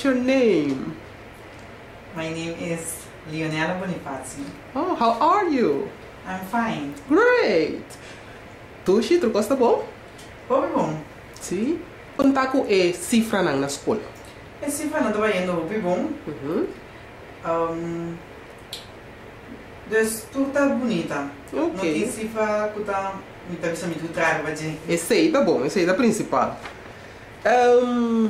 your name? My name is Leonela Bonifacio. Oh, how are you? I'm fine. Great! Tu si trucos tá bom? Bom. Sim. Quanto ko cifra nang na school? Esse foi não vai indo bom. Dus tudo tá bonita. Ok. Não cifra que tá me pensa muito trabalho, Esse aí tá bom, esse aí é o principal.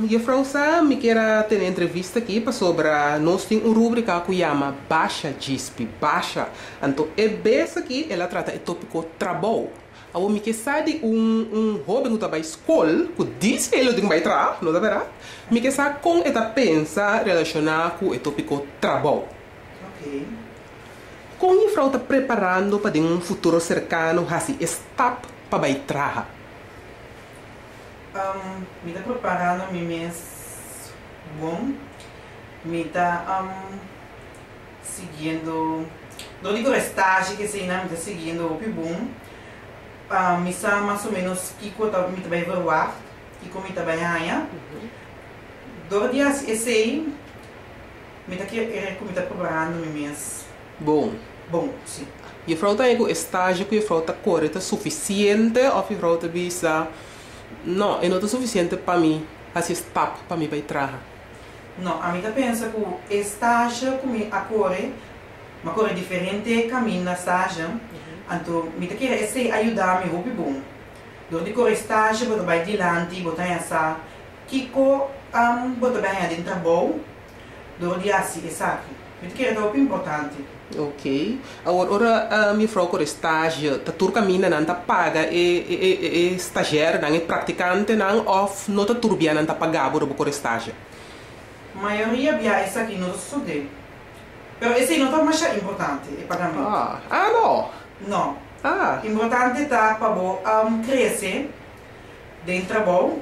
E a França me quer ter entrevista aqui para sobre nós tem uma rubrica que chama Baixa Gispe, Baixa. Então, é bem aqui, ela trata o tópico trabalho. Eu me quer saber jovem que está na escola, que diz que ele tem que trabalhar, não é verdade? Me quer saber como ele pensa relacionado com o tópico trabalho. Ok. Como a França está preparando para um futuro cercano, assim, step para ir trabalhar? Me está preparando me mês bom. Me está seguindo. Não digo estágio que se ainda me está seguindo o bom. Me está mais ou menos que quando me está bem voar, que como me está bem ganhar. Dois dias esse aí me está preparando me mês. Bom, Sim. E a França tem um estágio que a França correta suficiente ou a França bisa não, é não suficiente para mim, assim step para mim para trabalhar. Não, a mim pensa que o estágio que a cor diferente caminho na estágio, então me quer esse ajudar me roupa bom. Durante o estágio botar bem dilante, botar essa que botar bem dentro trabalho, durante assim essa aqui. Me quer é muito importante. Ok. Agora, me fala com o estágio, tá tudo caminho não tá paga e estagiário não é praticante não ou não tá tudo bem não tá pagado por o estágio. A maioria bia essa aqui não estuda. Mas esse não tá mais importante, é pagamento. Não. Não. Importante tá para crescer dentro do trabalho,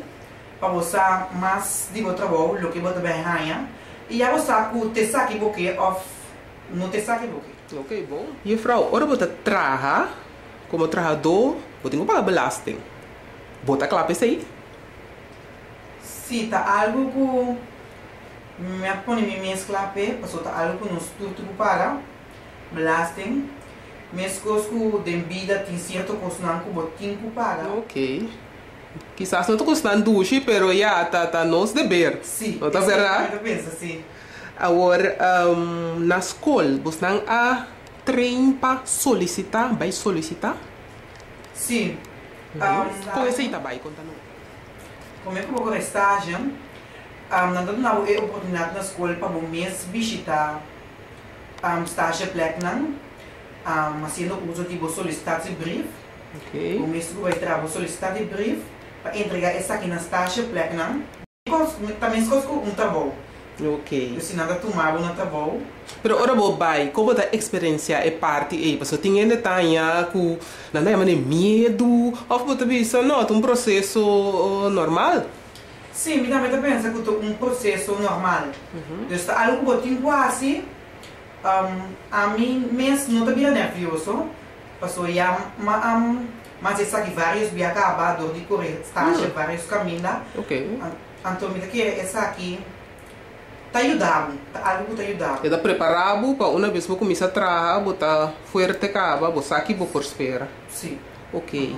para você mais de trabalho, do que você vai ganhar. E aí você que te aqui porque não te saque porque. Ok, bom. E Frau, ora você trabalha como trabalhador, você tem que pagar belasting. Bota claro isso aí? Sim, tá algo que me põe minha esclape, passou tá algo que nós tudo para belasting. Mas coisas que de vida tem certo custo não que você tem que pagar. Ok. Quizás não estou custando duche, pero já tá nos dever. Sim. Não tá verdade? Eu penso sim. Agora, na escola, você não há treino para solicitar? Vai solicitar? Sim. Como é que está vai? Conta-nos. Como é que eu vou estágio? Não dá uma oportunidade na escola para vocês visitar estágio pleno. Assim, não uso tipo solicitar de brief. Ok. O mês que vai trabalhar solicitar de brief para entregar essa aqui na estágio pleno. Também escolhe trabalho. Ok. Se nada tomar no trabalho. Pero ora bo bai, como a experiência é parte aí, porque tem ainda tanha que não é medo, ou você pensa não, é um processo normal. Sim, me também pensa que é um processo normal. Então, algo que eu tenho quase, a mim mesmo não estou bem nervioso, porque mas essa aqui vários bem acabado de correr estágio, vários caminhos. Ok. Então, me quer essa aqui tá ajudando, algo que tá ajudando. Está preparado para uma vez que começar a trabalhar, botar forte cava, você aqui vou espera. Sim. Ok.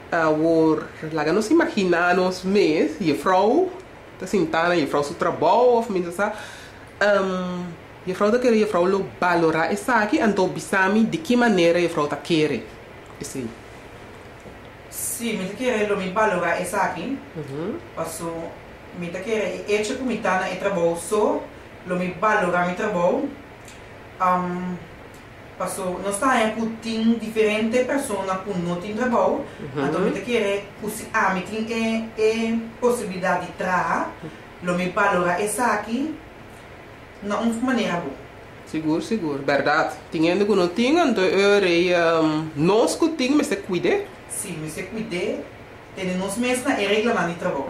Agora, lá nós imaginamos mês e a Frau está sentada e a Frau seu trabalho, a família está e a Frau está querendo a Frau lo valorar essa aqui, então bisami de que maneira a Frau está querendo esse. Sim, me quer me valorar essa aqui. Passo me quer hecho que me tá na trabalho só, lo me valorar meu trabalho. Passo nós está em tem diferente pessoas que não tem trabalho, então me quer que me tem possibilidade de trabalhar, lo me valorar essa aqui de uma maneira boa. Seguro, verdade. Tinha que não tinha, então eu nós que tinha, mas se cuide. Sim, mas se cuide. Temos mesmo na regra de trabalho.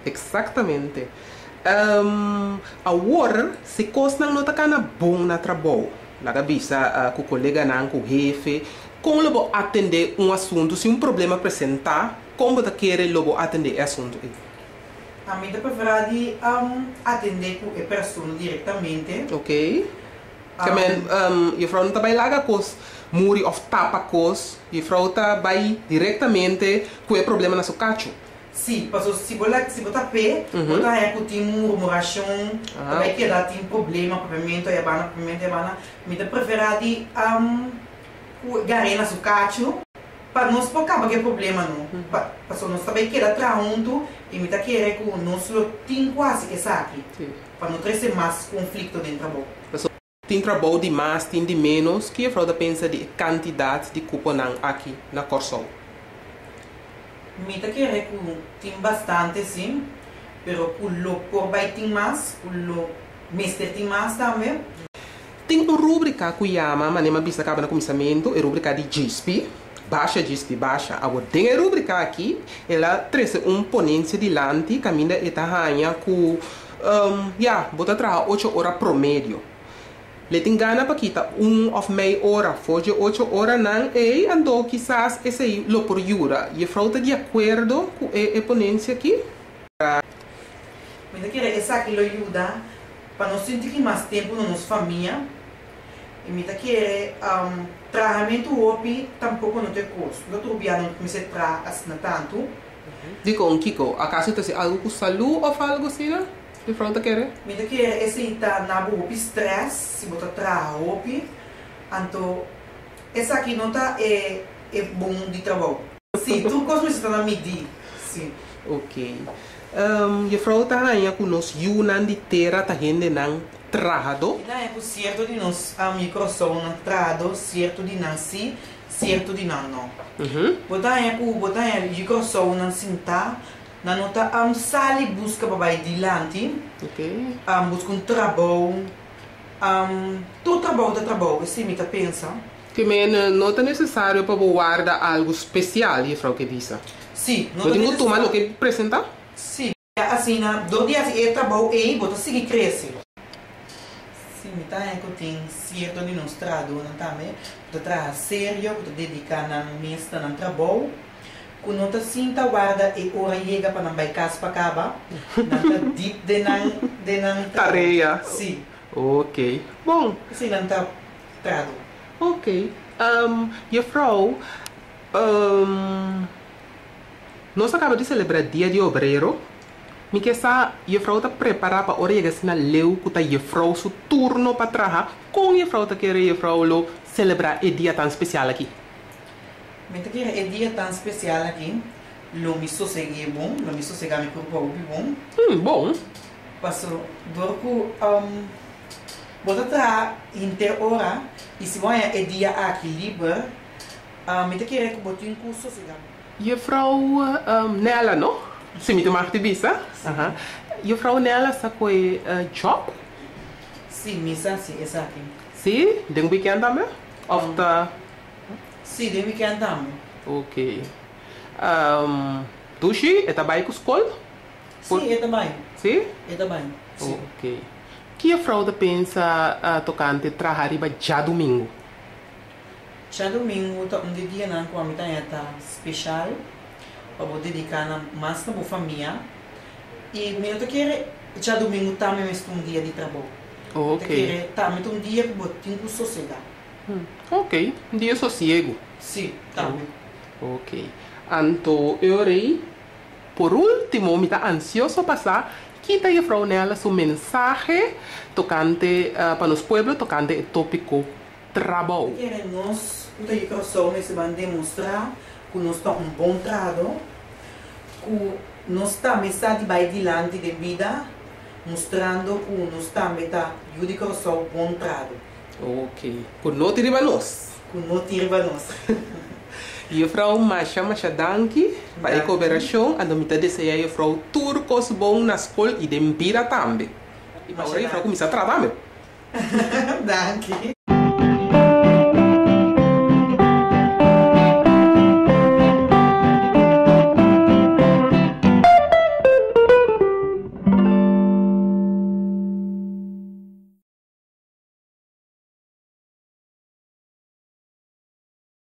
Exatamente. Agora, se coisa não está bom na trabalho, lá avisa com o colega não, com o chefe, como eu vou atender um assunto, se um problema apresentar, como você quer eu vou atender esse assunto? A mim prefere de atender com a pessoa diretamente. Ok. Também, juffrouw não vai lá cos muri of tapa cos, juffrouw tá vai diretamente com o problema na sua cacho. Sim, porque se você pé, você é que tem murmuração, vai que dá tem problema, pavimento é bana, me prefere de garena su cacho, para nós por causa que problema não, para nós também que dá traunto e me tá querer que nós lo tem quase essa aqui, para não trazer mais conflito dentro da boca. Tem trabalho de mais, tem de menos, que a fraude pensa de quantidade de cuponão aqui na Corsol. Me tá querer que tem bastante sim, pero o por vai tem mais, o mestre tem mais também. Tem uma rubrica que chama, mas nem vista acaba no começamento, é a rubrica de GISP, baixa GISP, baixa. Agora tem a rubrica aqui, ela traz ponência de lente, caminha e tahanha com, bota trabalhar 8 horas promédio. Le tem gana para quitar 1 ou meia hora, foge 8 horas não, e andou quizás esse aí lo por jura. E a fraude de acordo com a ponência aqui? Me tá querer essa aqui lo ajuda para nós sentir mais tempo na nossa família. E me tá querer tratamento hoje tampouco não tem custo. Não estou não comecei a trabalhar assim tanto. Digo, Kiko, acaso tem algo com saúde ou algo assim, né? De frente querer? Me tá querer esse tá na boa stress, se botar trabalhar hoje. Então, essa aqui não tá é bom de trabalho. Sim, tudo coisa está na medida. Sim. Ok. Je vrouw te gaan com nos Yunan de terra tá gente não trado. Não é certo de nós a Microsoft não trado, certo de não sim, certo de não. Botar é Microsoft não sentar, não nota sali busca para vai dilante. Ok. Busca trabalho, todo trabalho, assim me tá pensa. Que não é necessário para guardar algo especial, je vrouw que diz. Sim, não tem que tomar o que apresentar. Sim, assim, do dia é trabalho e bota seguir crescer. Sim, me tá que tem certo de nós trado também, bota trabalhar sério, bota dedicar na mesa no trabalho. Quando não tá sinta guarda e hora chega para não vai casa para acabar, não tá deep de não tarefa. Sim. Ok. Bom. Assim não tá trado. Ok. Je vrouw, nós acabamos de celebrar Dia de Obreiro. Me que essa je vrouw está preparada para hora chegar assim na leu que tá je vrouw seu turno para trabalhar. Com je vrouw tá querer je vrouw lo celebrar o dia tão especial aqui. Me tá querer o dia tão especial aqui. Lo me sosseguei bom, lo me sossegar me corpo bom. Bom. Passo dorco bota tra inter hora e se vai o dia aqui livre. Me tá querer que bote um curso sossegar. Je vrouw Nela, não? Se me tomar de vista. Je vrouw Nela está com job? Sim, missa, sim, essa aqui. Sim? Tem weekend também? Of the... Sim, tem weekend também. Ok. Tuxi, é também com escola? Sim, é também. Sim? É também. Ok. Que a fraude pensa tocante trabalhar já domingo? Já domingo, um dia não com a minha especial, para poder dedicar mais na minha família. E eu quero já domingo também um dia de trabalho. Ok. Eu quero também um dia para poder sossegar. Ok, um dia sossego. Sim, também. Ok. Então, eu irei, por último, me está ansioso passar que está aí para nela sua mensagem tocante para os pueblos, tocante o tópico trabalho. Nós, o Microsoft, vamos demonstrar que nós estamos bom trabalho, que nós também estamos adiante de vida, mostrando que nós também estamos Microsoft bom trabalho. Ok. Que não tira nós. Que não tira nós. E a frau Masha danke para a cooperação, a nome deseja a frau turcos bom na escola e de empira também. E agora a frau começa a tratar, meu. Danke.